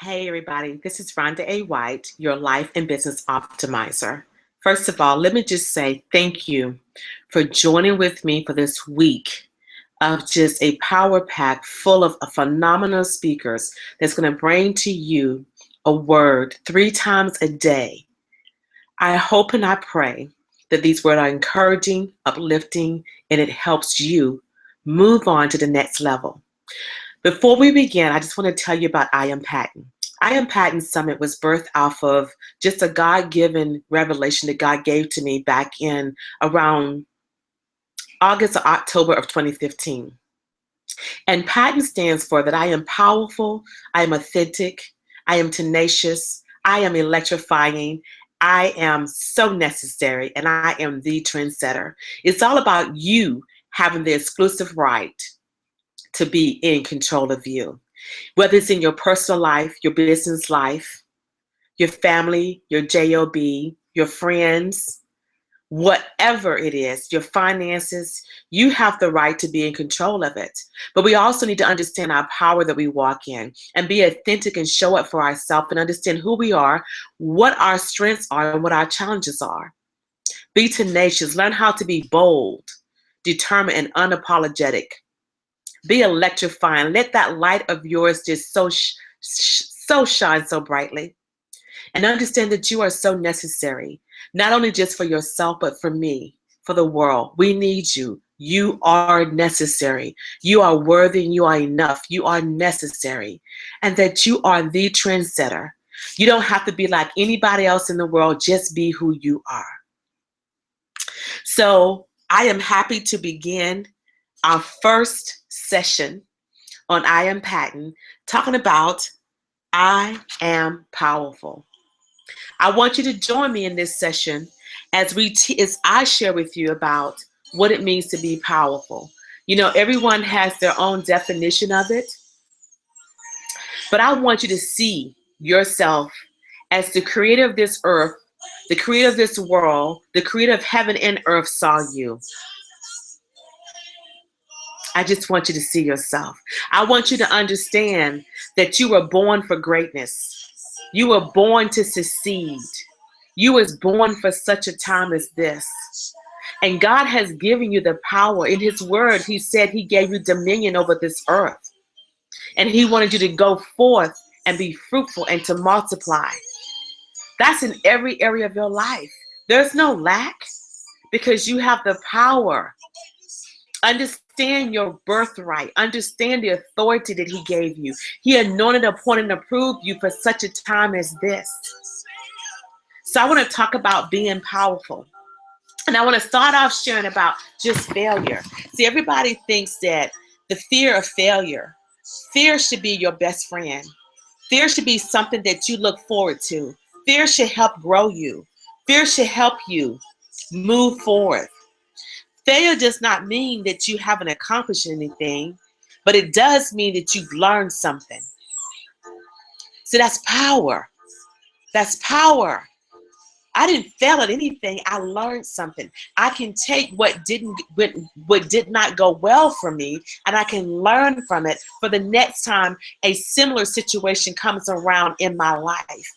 Hey everybody, this is Ronda A. White, your life and business optimizer. First of all, let me just say thank you for joining with me for this week of just a power pack full of phenomenal speakers that's going to bring to you a word 3 times a day. I hope and I pray that these words are encouraging, uplifting, and it helps you move on to the next level. Before we begin, I just want to tell you about P.A.T.E.N.T. P.A.T.E.N.T Summit was birthed off of just a God-given revelation that God gave to me back in around August or October of 2015. And P.A.T.E.N.T stands for that I am powerful, I am authentic, I am tenacious, I am electrifying, I am so necessary, and I am the trendsetter. It's all about you having the exclusive right to be in control of you. Whether it's in your personal life, your business life, your family, your job, your friends, whatever it is, your finances, you have the right to be in control of it. But we also need to understand our power that we walk in and be authentic and show up for ourselves and understand who we are, what our strengths are, and what our challenges are. Be tenacious, learn how to be bold, determined, and unapologetic. Be electrifying. Let that light of yours just so shine so brightly. And understand that you are so necessary, not only just for yourself, but for me, for the world. We need you. You are necessary. You are worthy and you are enough. You are necessary. And that you are the trendsetter. You don't have to be like anybody else in the world. Just be who you are. So I am happy to begin our first session on P.A.T.E.N.T talking about I am powerful. I want you to join me in this session as I share with you about what it means to be powerful. You know, everyone has their own definition of it, but I want you to see yourself as the creator of this earth, the creator of this world, the creator of heaven and earth saw you. I just want you to see yourself. I want you to understand that you were born for greatness. You were born to succeed. You was born for such a time as this. And God has given you the power. In his word, he said he gave you dominion over this earth. And he wanted you to go forth and be fruitful and to multiply. That's in every area of your life. There's no lack because you have the power. Understand your birthright. Understand the authority that he gave you. He anointed, appointed, and approved you for such a time as this. So I want to talk about being powerful. And I want to start off sharing about just failure. See, everybody thinks that the fear of failure, fear should be your best friend. Fear should be something that you look forward to. Fear should help grow you. Fear should help you move forward. Failure does not mean that you haven't accomplished anything, but it does mean that you've learned something. So that's power. That's power. I didn't fail at anything. I learned something. I can take what did not go well for me, and I can learn from it for the next time a similar situation comes around in my life.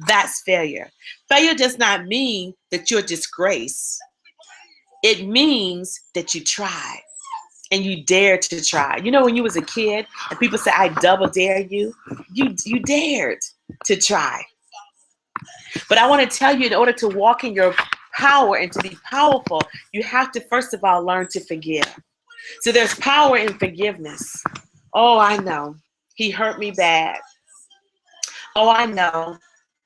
That's failure. Failure does not mean that you're a disgrace. It means that you tried and you dared to try. You know, when you was a kid and people say, I double dare you, you dared to try. But I want to tell you, in order to walk in your power and to be powerful, you have to, first of all, learn to forgive. So there's power in forgiveness. Oh, I know. He hurt me bad. Oh, I know.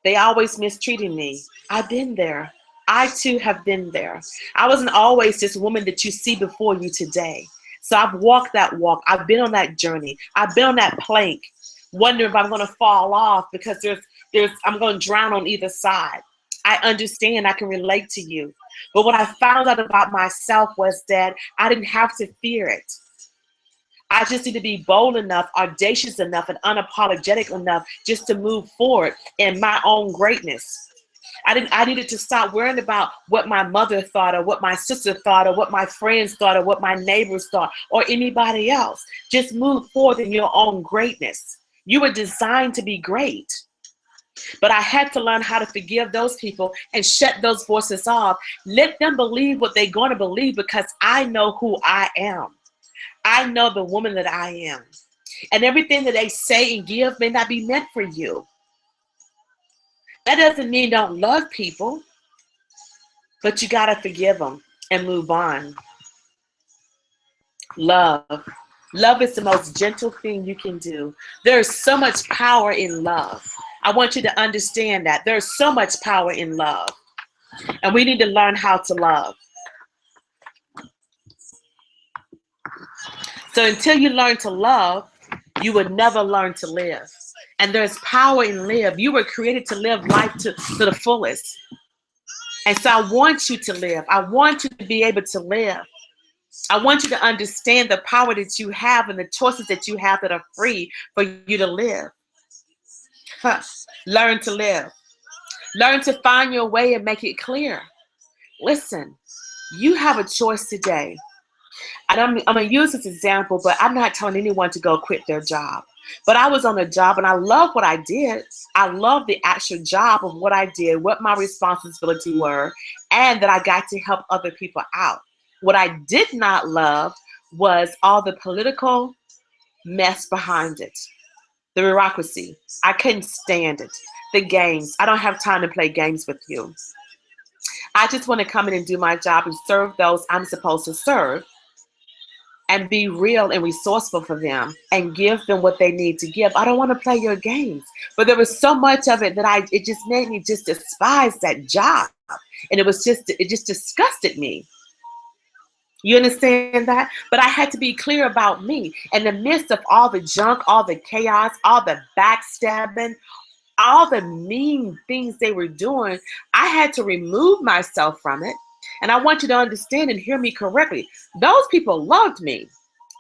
They always mistreated me. I've been there. I too have been there. I wasn't always this woman that you see before you today. So I've walked that walk. I've been on that journey. I've been on that plank, wondering if I'm going to fall off because I'm going to drown on either side. I understand. I can relate to you. But what I found out about myself was that I didn't have to fear it. I just need to be bold enough, audacious enough, and unapologetic enough just to move forward in my own greatness. I needed to stop worrying about what my mother thought or what my sister thought or what my friends thought or what my neighbors thought or anybody else. Just move forward in your own greatness. You were designed to be great. But I had to learn how to forgive those people and shut those voices off. Let them believe what they're going to believe, because I know who I am. I know the woman that I am. And everything that they say and give may not be meant for you. That doesn't mean don't love people, but you got to forgive them and move on. Love. Love is the most gentle thing you can do. There's so much power in love. I want you to understand that. There's so much power in love. And we need to learn how to love. So until you learn to love, you would never learn to live. And there's power in live. You were created to live life to the fullest. And so I want you to live. I want you to be able to live. I want you to understand the power that you have and the choices that you have that are free for you to live. Learn to live. Learn to find your way and make it clear. Listen, you have a choice today. I'm going to use this example, but I'm not telling anyone to go quit their job. But I was on a job and I love what I did. I love the actual job of what I did, what my responsibilities were, and that I got to help other people out. What I did not love was all the political mess behind it. The bureaucracy. I couldn't stand it. The games. I don't have time to play games with you. I just want to come in and do my job and serve those I'm supposed to serve and be real and resourceful for them and give them what they need to give. I don't want to play your games. But there was so much of it that it just made me just despise that job. And it just disgusted me. You understand that? But I had to be clear about me. In the midst of all the junk, all the chaos, all the backstabbing, all the mean things they were doing, I had to remove myself from it. And I want you to understand and hear me correctly. Those people loved me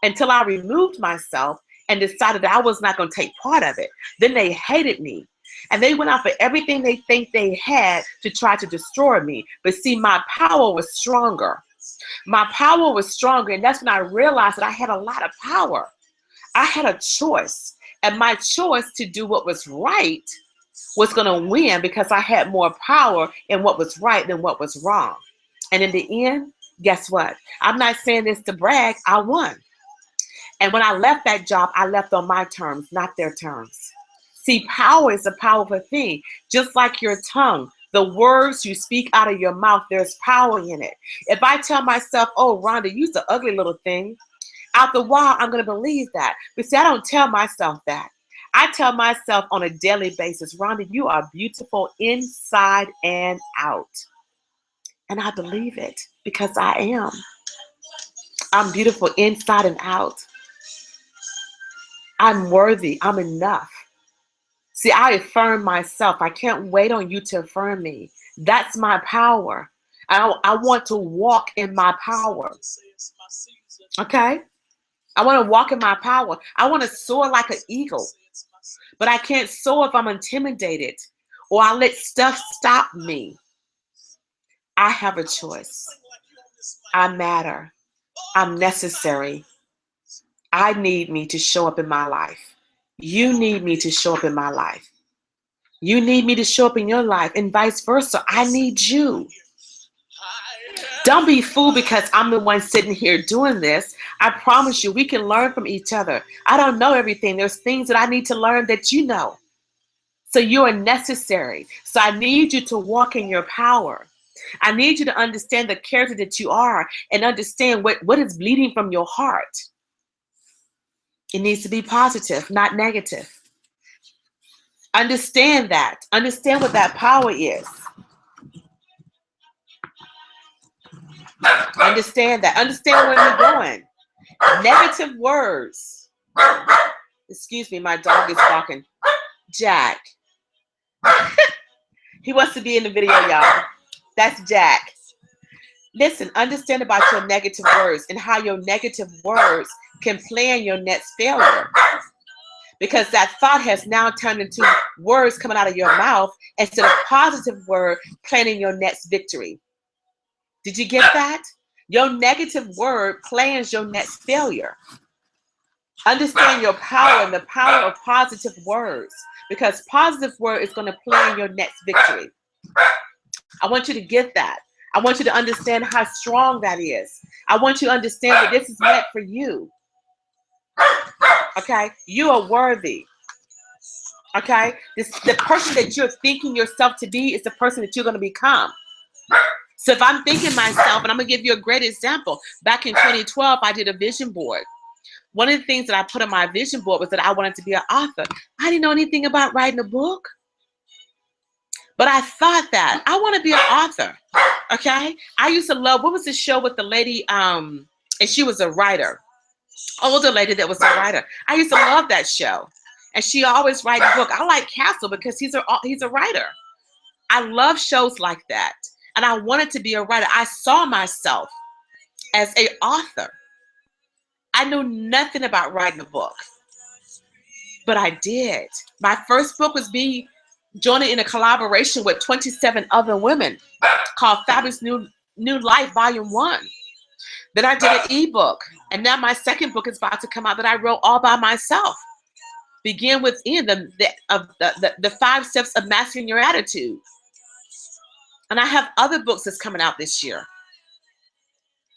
until I removed myself and decided that I was not going to take part of it. Then they hated me. And they went out for everything they think they had to try to destroy me. But see, my power was stronger. My power was stronger. And that's when I realized that I had a lot of power. I had a choice. And my choice to do what was right was going to win because I had more power in what was right than what was wrong. And in the end, guess what? I'm not saying this to brag. I won. And when I left that job, I left on my terms, not their terms. See, power is a powerful thing. Just like your tongue, the words you speak out of your mouth, there's power in it. If I tell myself, oh, Rhonda, you're the ugly little thing, out the while, I'm going to believe that. But see, I don't tell myself that. I tell myself on a daily basis, Rhonda, you are beautiful inside and out. And I believe it because I am. I'm beautiful inside and out. I'm worthy. I'm enough. See, I affirm myself. I can't wait on you to affirm me. That's my power. I want to walk in my power. Okay? I want to walk in my power. I want to soar like an eagle. But I can't soar if I'm intimidated or I let stuff stop me. I have a choice. I matter. I'm necessary. I need me to show up in my life. You need me to show up in my life. You need me to show up in your life and vice versa. I need you. Don't be fooled because I'm the one sitting here doing this. I promise you, we can learn from each other. I don't know everything. There's things that I need to learn that you know. So you are necessary. So I need you to walk in your power. I need you to understand the character that you are and understand what is bleeding from your heart. It needs to be positive, not negative. Understand that. Understand what that power is. Understand that. Understand where you're going. Negative words. Excuse me, my dog is barking. Jack. He wants to be in the video, y'all. That's Jack. Listen, understand about your negative words and how your negative words can plan your next failure. Because that thought has now turned into words coming out of your mouth instead of positive word planning your next victory. Did you get that? Your negative word plans your next failure. Understand your power and the power of positive words, because positive word is going to plan your next victory. I want you to get that. I want you to understand how strong that is. I want you to understand that this is meant for you. Okay? You are worthy. Okay? The person that you're thinking yourself to be is the person that you're going to become. So if I'm thinking myself, and I'm going to give you a great example. Back in 2012, I did a vision board. One of the things that I put on my vision board was that I wanted to be an author. I didn't know anything about writing a book, but I thought that I want to be an author. Okay? I used to love, what was the show with the lady, and she was a writer, older lady that was a writer. I used to love that show. And she always write a book. I like Castle because he's a writer. I love shows like that. And I wanted to be a writer. I saw myself as an author. I knew nothing about writing a book, but I did. My first book was me joining in a collaboration with 27 other women called Fabulous New Life Volume 1. Then I did an ebook, and now my second book is about to come out that I wrote all by myself. Begin Within, the 5 steps of mastering your attitude. And I have other books that's coming out this year.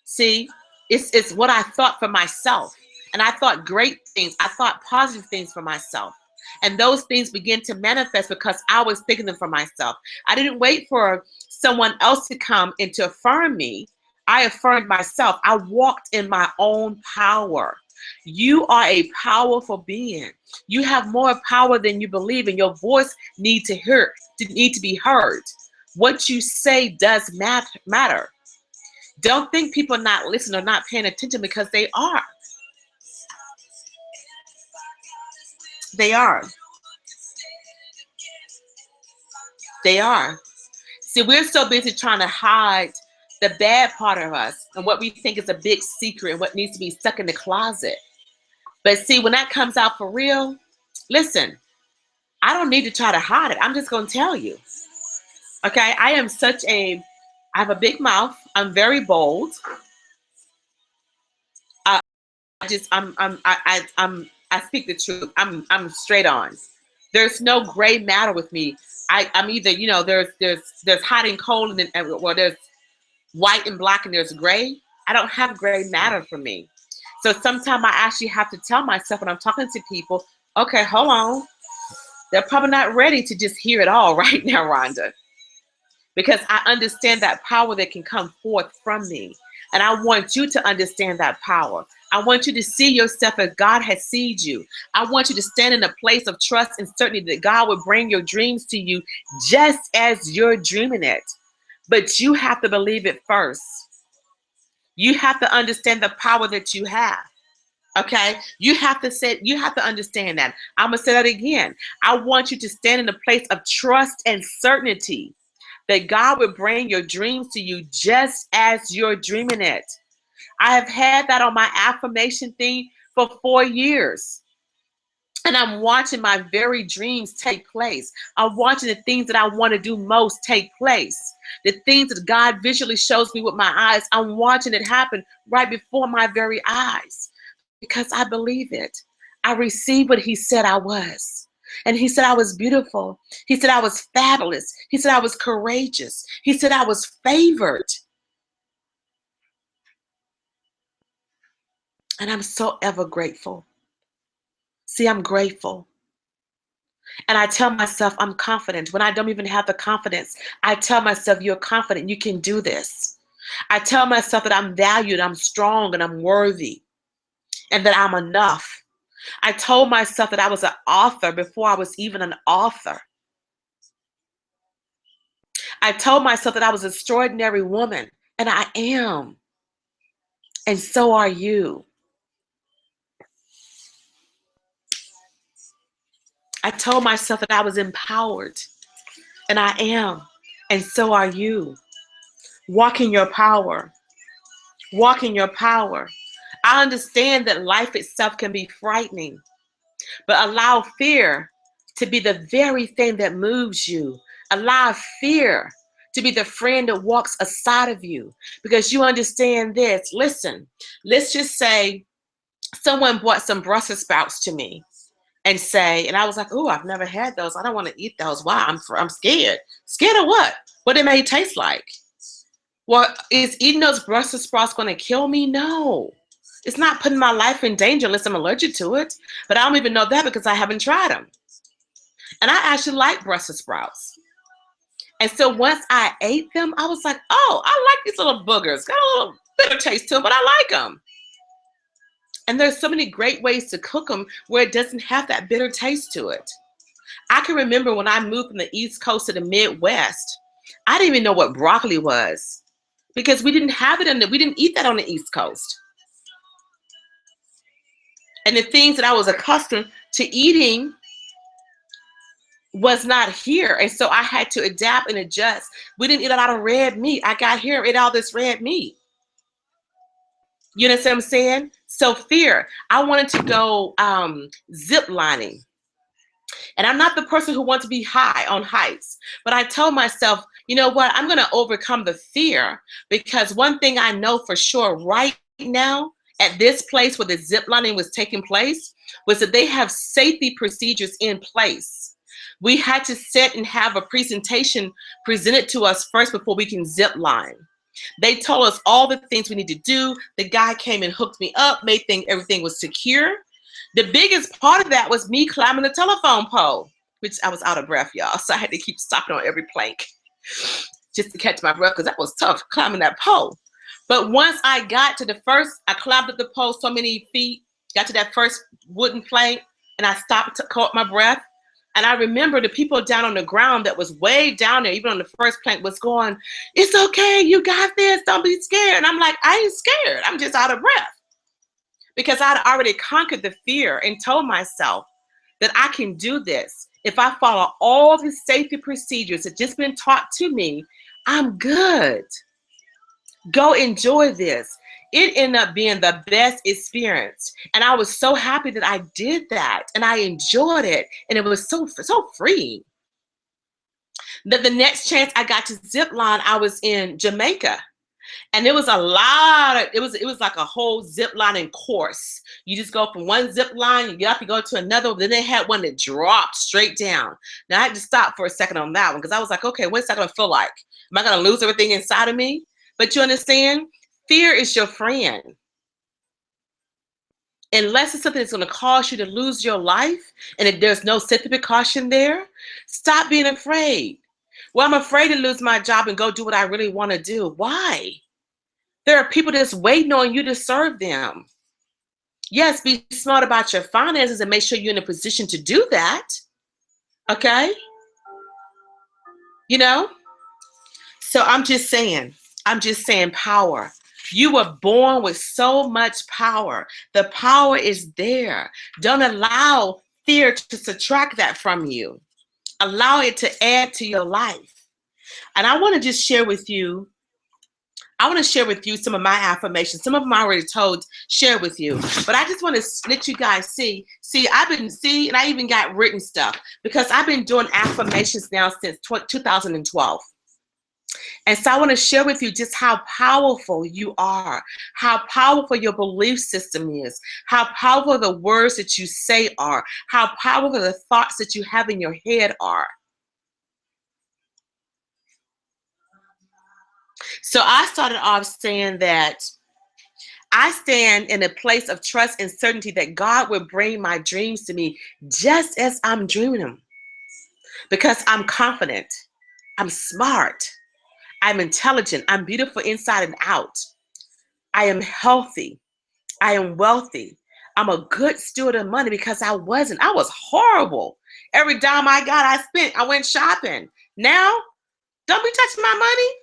See, it's what I thought for myself. And I thought great things. I thought positive things for myself. And those things began to manifest because I was thinking them for myself. I didn't wait for someone else to come and to affirm me. I affirmed myself. I walked in my own power. You are a powerful being. You have more power than you believe, and your voice need to be heard. What you say does matter. Don't think people are not listening or not paying attention, because they are. They are. They are. See, we're so busy trying to hide the bad part of us and what we think is a big secret and what needs to be stuck in the closet. But see, when that comes out for real, listen, I don't need to try to hide it. I'm just going to tell you. Okay? I have a big mouth. I'm very bold. I speak the truth. I'm straight on. There's no gray matter with me. I'm either, there's hot and cold, and there's white and black, and there's gray. I don't have gray matter for me. So sometimes I actually have to tell myself when I'm talking to people, okay, hold on. They're probably not ready to just hear it all right now, Rhonda. Because I understand that power that can come forth from me. And I want you to understand that power. I want you to see yourself as God has seen you. I want you to stand in a place of trust and certainty that God will bring your dreams to you just as you're dreaming it. But you have to believe it first. You have to understand the power that you have. Okay? You have to understand that. I'm going to say that again. I want you to stand in a place of trust and certainty that God will bring your dreams to you just as you're dreaming it. I have had that on my affirmation thing for 4 years. And I'm watching my very dreams take place. I'm watching the things that I want to do most take place. The things that God visually shows me with my eyes, I'm watching it happen right before my very eyes. Because I believe it. I received what He said I was. And He said I was beautiful. He said I was fabulous. He said I was courageous. He said I was favored. And I'm so ever grateful. See, I'm grateful. And I tell myself I'm confident. When I don't even have the confidence, I tell myself you're confident. You can do this. I tell myself that I'm valued, I'm strong, and I'm worthy, and that I'm enough. I told myself that I was an author before I was even an author. I told myself that I was an extraordinary woman, and I am. And so are you. I told myself that I was empowered, and I am. And so are you. Walk in your power. Walk in your power. I understand that life itself can be frightening, but allow fear to be the very thing that moves you. Allow fear to be the friend that walks aside of you, because you understand this. Listen, let's just say someone brought some Brussels sprouts to me and say, and I was like, oh, I've never had those. I don't want to eat those. Why? I'm scared. Scared of what? What it may taste like. Well, is eating those Brussels sprouts going to kill me? No. It's not putting my life in danger unless I'm allergic to it. But I don't even know that because I haven't tried them. And I actually like Brussels sprouts. And so once I ate them, I was like, oh, I like these little boogers. Got a little bitter taste to them, but I like them. And there's so many great ways to cook them where it doesn't have that bitter taste to it. I can remember when I moved from the East Coast to the Midwest, I didn't even know what broccoli was because we didn't have it we didn't eat that on the East Coast. And the things that I was accustomed to eating was not here. And so I had to adapt and adjust. We didn't eat a lot of red meat. I got here and ate all this red meat. You know what I'm saying? So fear. I wanted to go zip lining. And I'm not the person who wants to be high on heights. But I told myself, you know what? I'm going to overcome the fear because one thing I know for sure right now at this place where the zip lining was taking place was that they have safety procedures in place. We had to sit and have a presentation presented to us first before we can zip line. They told us all the things we need to do. The guy came and hooked me up, made everything was secure. The biggest part of that was me climbing the telephone pole, which I was out of breath, y'all. So I had to keep stopping on every plank just to catch my breath because that was tough climbing that pole. But once I got to I climbed up the pole so many feet, got to that first wooden plank, and I stopped to caught my breath. And I remember the people down on the ground that was way down there, even on the first plank, was going, it's okay, you got this, don't be scared. And I'm like, I ain't scared, I'm just out of breath. Because I'd already conquered the fear and told myself that I can do this. If I follow all the safety procedures that just been taught to me, I'm good. Go enjoy this. It ended up being the best experience. And I was so happy that I did that and I enjoyed it. And it was so freeing. That the next chance I got to zip line, I was in Jamaica. And it was it was like a whole zip lining course. You just go from one zip line, you get up, you go to another. Then they had one that dropped straight down. Now I had to stop for a second on that one because I was like, okay, what's that gonna feel like? Am I gonna lose everything inside of me? But you understand, fear is your friend. Unless it's something that's gonna cause you to lose your life and if there's no safety precaution there, stop being afraid. Well, I'm afraid to lose my job and go do what I really wanna do. Why? There are people that's waiting on you to serve them. Yes, be smart about your finances and make sure you're in a position to do that. Okay? You know? So I'm just saying power. You were born with so much power. The power is there. Don't allow fear to subtract that from you. Allow it to add to your life. And I want to just share with you some of my affirmations. Some of them I already share with you. But I just want to let you guys see, and I even got written stuff because I've been doing affirmations now since 2012. And so I want to share with you just how powerful you are, how powerful your belief system is, how powerful the words that you say are, how powerful the thoughts that you have in your head are. So I started off saying that I stand in a place of trust and certainty that God will bring my dreams to me just as I'm dreaming them. Because I'm confident, I'm smart, I'm intelligent, I'm beautiful inside and out. I am healthy, I am wealthy. I'm a good steward of money because I wasn't. I was horrible. Every dime I got, I spent. I went shopping. Now, don't be touching my money.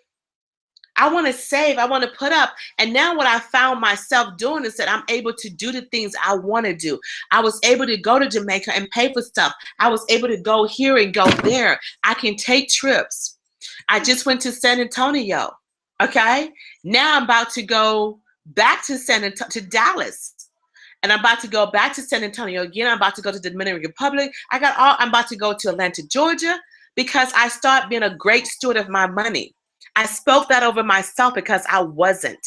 I want to save, I want to put up. And now what I found myself doing is that I'm able to do the things I want to do. I was able to go to Jamaica and pay for stuff. I was able to go here and go there. I can take trips. I just went to San Antonio, okay? Now I'm about to go back to Dallas. And I'm about to go back to San Antonio again. I'm about to go to the Dominican Republic. I'm about to go to Atlanta, Georgia, because I start being a great steward of my money. I spoke that over myself because I wasn't.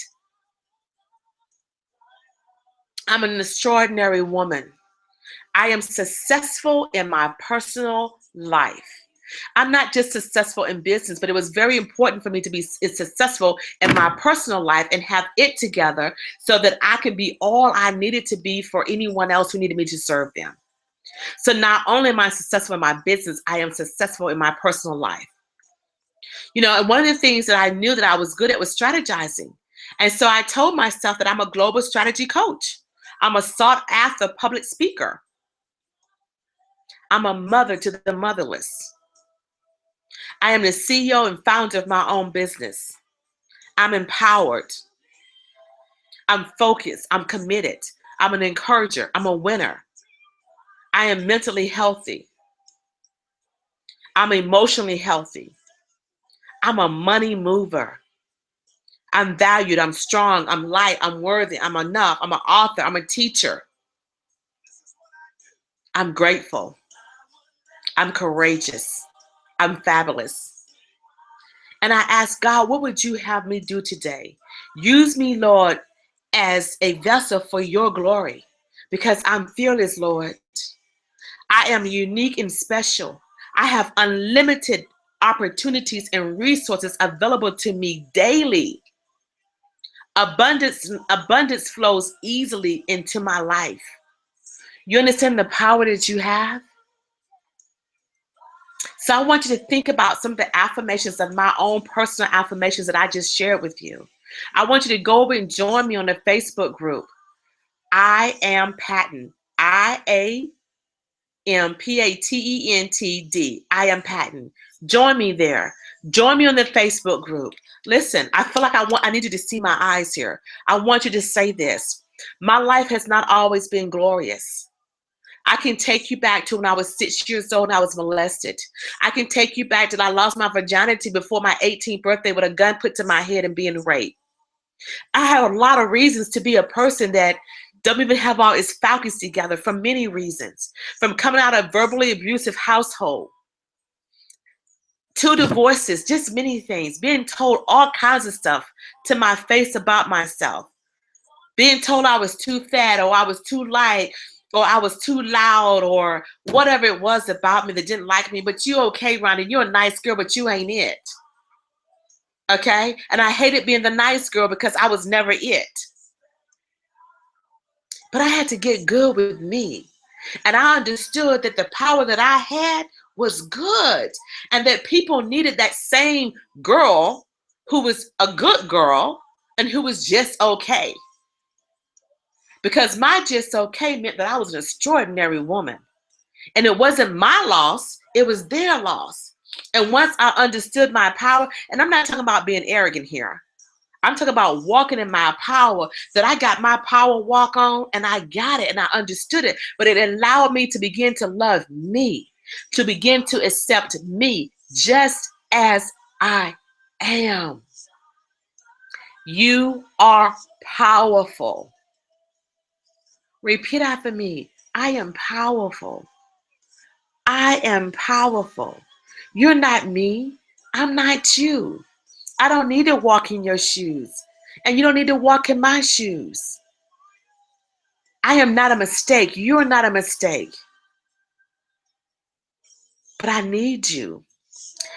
I'm an extraordinary woman. I am successful in my personal life. I'm not just successful in business, but it was very important for me to be successful in my personal life and have it together so that I could be all I needed to be for anyone else who needed me to serve them. So not only am I successful in my business, I am successful in my personal life. And one of the things that I knew that I was good at was strategizing. And so I told myself that I'm a global strategy coach. I'm a sought after public speaker. I'm a mother to the motherless. I am the CEO and founder of my own business. I'm empowered. I'm focused. I'm committed. I'm an encourager. I'm a winner. I am mentally healthy. I'm emotionally healthy. I'm a money mover. I'm valued. I'm strong. I'm light. I'm worthy. I'm enough. I'm an author. I'm a teacher. I'm grateful. I'm courageous. I'm fabulous. And I ask God, what would you have me do today? Use me, Lord, as a vessel for your glory, because I'm fearless, Lord. I am unique and special. I have unlimited opportunities and resources available to me daily. Abundance flows easily into my life. You understand the power that you have? So I want you to think about some of the affirmations of my own personal affirmations that I just shared with you. I want you to go over and join me on the Facebook group. I am P.A.T.E.N.T. I am P.A.T.E.N.T. I am P.A.T.E.N.T. Join me there. Join me on the Facebook group. Listen, I feel like I need you to see my eyes here. I want you to say this. My life has not always been glorious. I can take you back to when I was 6 years old and I was molested. I can take you back till I lost my virginity before my 18th birthday with a gun put to my head and being raped. I have a lot of reasons to be a person that don't even have all its faculties together for many reasons. From coming out of a verbally abusive household, 2 divorces, just many things, being told all kinds of stuff to my face about myself, being told I was too fat or I was too light or I was too loud or whatever it was about me that didn't like me. But you okay, Ronda, you're a nice girl, but you ain't it. Okay? And I hated being the nice girl because I was never it. But I had to get good with me. And I understood that the power that I had was good and that people needed that same girl who was a good girl and who was just okay. Because my just okay meant that I was an extraordinary woman. And it wasn't my loss, it was their loss. And once I understood my power, and I'm not talking about being arrogant here. I'm talking about walking in my power, that I got my power walk on and I got it and I understood it. But it allowed me to begin to love me, to begin to accept me just as I am. You are powerful. Repeat after me. I am powerful. I am powerful. You're not me. I'm not you. I don't need to walk in your shoes. And you don't need to walk in my shoes. I am not a mistake. You're not a mistake. But I need you.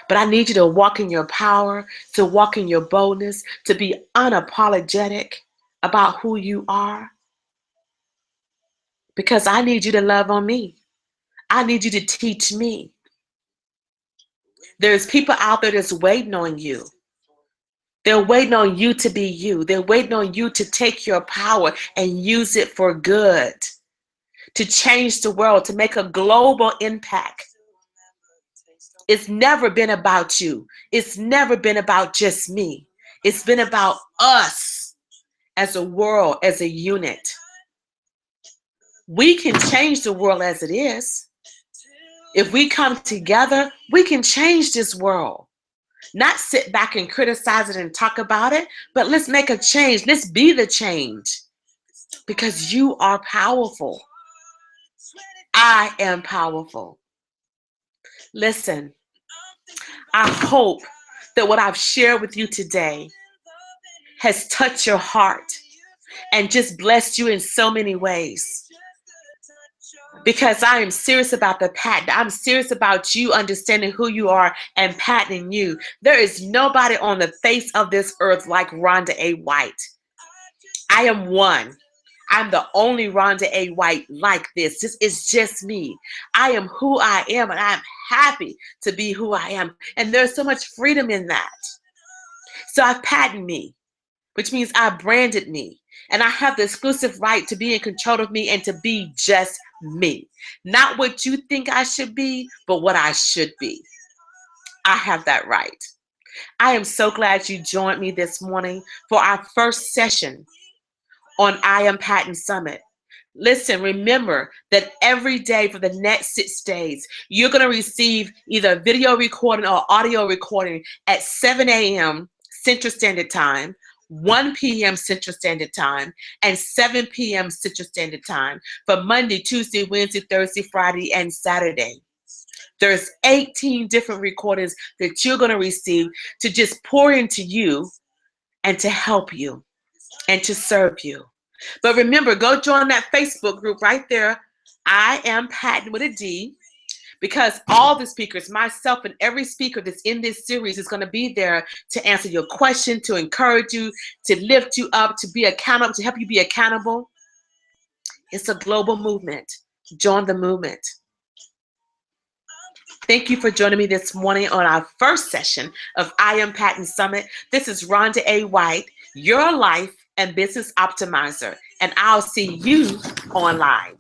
But I need you to walk in your power, to walk in your boldness, to be unapologetic about who you are. Because I need you to love on me. I need you to teach me. There's people out there that's waiting on you. They're waiting on you to be you. They're waiting on you to take your power and use it for good, to change the world, to make a global impact. It's never been about you. It's never been about just me. It's been about us as a world, as a unit. We can change the world as it is. If we come together, we can change this world. Not sit back and criticize it and talk about it, but let's make a change. Let's be the change. Because you are powerful. I am powerful. Listen, I hope that what I've shared with you today has touched your heart. and just blessed you in so many ways. Because I am serious about the patent. I'm serious about you understanding who you are and patenting you. There is nobody on the face of this earth like Ronda A. White. I am one. I'm the only Ronda A. White like this. This is just me. I am who I am, and I'm happy to be who I am. And there's so much freedom in that. So I've patented me, which means I branded me. And I have the exclusive right to be in control of me and to be just me. Not what you think I should be, but what I should be. I have that right. I am so glad you joined me this morning for our first session on I Am P.A.T.E.N.T Summit. Listen, remember that every day for the next 6 days, you're going to receive either a video recording or audio recording at 7 a.m. Central Standard Time, 1 p.m. Central Standard Time, and 7 p.m. Central Standard Time for Monday, Tuesday, Wednesday, Thursday, Friday, and Saturday. There's 18 different recordings that you're going to receive to just pour into you and to help you and to serve you. But remember, go join that Facebook group right there. I Am P.A.T.E.N.T with a D, because all the speakers, myself and every speaker that's in this series is going to be there to answer your question, to encourage you, to lift you up, to be accountable, to help you be accountable. It's a global movement. Join the movement. Thank you for joining me this morning on our first session of I Am P.A.T.E.N.T Summit. This is Ronda A. White, your life and business optimizer, and I'll see you online.